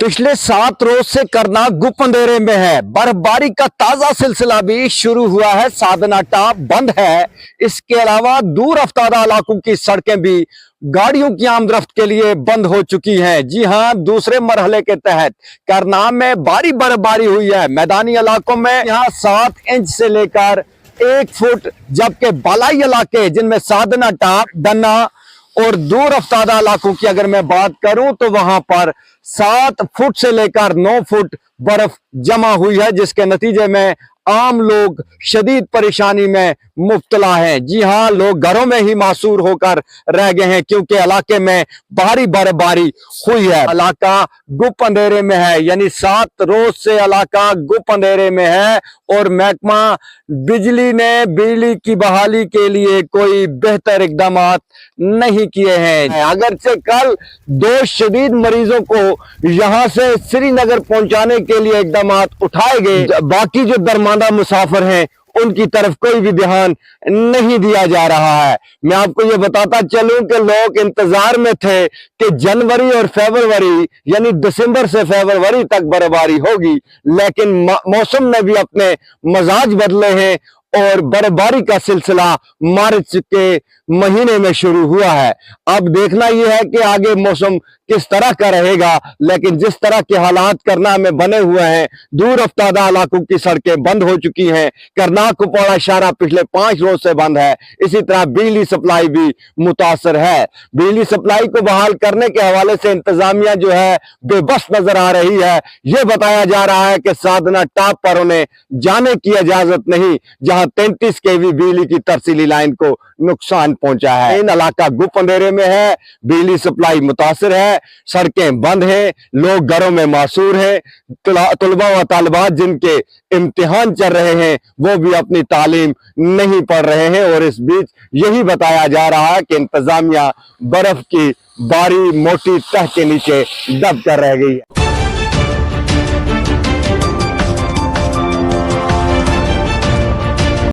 पिछले 7 रोज से करनाक गुप अंधेरे में है। बर्फबारी का ताजा सिलसिला भी शुरू हुआ है। साधना टाप बंद है। इसके अलावा दूर अफ्तारा इलाकों की सड़कें भी गाड़ियों की आमदरफ्त के लिए बंद हो चुकी हैं। जी हां, दूसरे मरहले के तहत करनाक में भारी बर्फबारी हुई है। मैदानी इलाकों में यहां 7 इंच से लेकर 1 फुट, जबकि बालाई इलाके जिनमें साधना टाप, डन्ना और दूर अफ्तारा इलाकों की अगर मैं बात करूं तो वहां पर 7 फुट से लेकर 9 फुट बर्फ जमा हुई है, जिसके नतीजे में आम लोग शदीद परेशानी में मुब्तला हैं। जी हां, लोग घरों में ही मासूर होकर रह गए हैं क्योंकि इलाके में भारी बर्फबारी हुई है। इलाका गुप अंधेरे में है, यानी 7 रोज से इलाका गुप अंधेरे में है और महकमा बिजली ने बिजली की बहाली के लिए कोई बेहतर इकदाम नहीं किए हैं। अगरचे कल 2 शदीद मरीजों को यहां से श्रीनगर पहुंचाने के लिए इकदाम उठाए गए, बाकी जो दरमांदा मुसाफिर हैं उनकी तरफ कोई भी ध्यान नहीं दिया जा रहा है। मैं आपको ये बताता चलूं कि लोग इंतजार में थे कि जनवरी और फरवरी यानी दिसंबर से फरवरी तक बर्फबारी होगी, लेकिन मौसम ने भी अपने मजाज बदले हैं और बर्फबारी का सिलसिला मार्च के महीने में शुरू हुआ है। अब देखना यह है कि आगे मौसम किस तरह का रहेगा, लेकिन जिस तरह के हालात करनाक में बने हुए हैं, दूर अफ्तारा इलाकों की सड़कें बंद हो चुकी हैं। करनाक कुपवाड़ा शाहरा पिछले 5 रोज से बंद है। इसी तरह बिजली सप्लाई भी मुतासर है। बिजली सप्लाई को बहाल करने के हवाले से इंतजामिया जो है बेबस नजर आ रही है। यह बताया जा रहा है कि साधना टाप पर उन्हें जाने की इजाजत नहीं, जहां 33 केवी बिजली की तरसीली लाइन को नुकसान पहुंचा है। इन इलाका गुप अंधेरे में है, बिजली सप्लाई मुतासर है, सड़कें बंद हैं, लोग घरों में मासूर हैं। तुलबा व तालिबात जिनके इम्तिहान चल रहे हैं वो भी अपनी तालीम नहीं पढ़ रहे हैं और इस बीच यही बताया जा रहा है कि इंतजामिया बर्फ की भारी मोटी तह के नीचे दब कर रह गई है।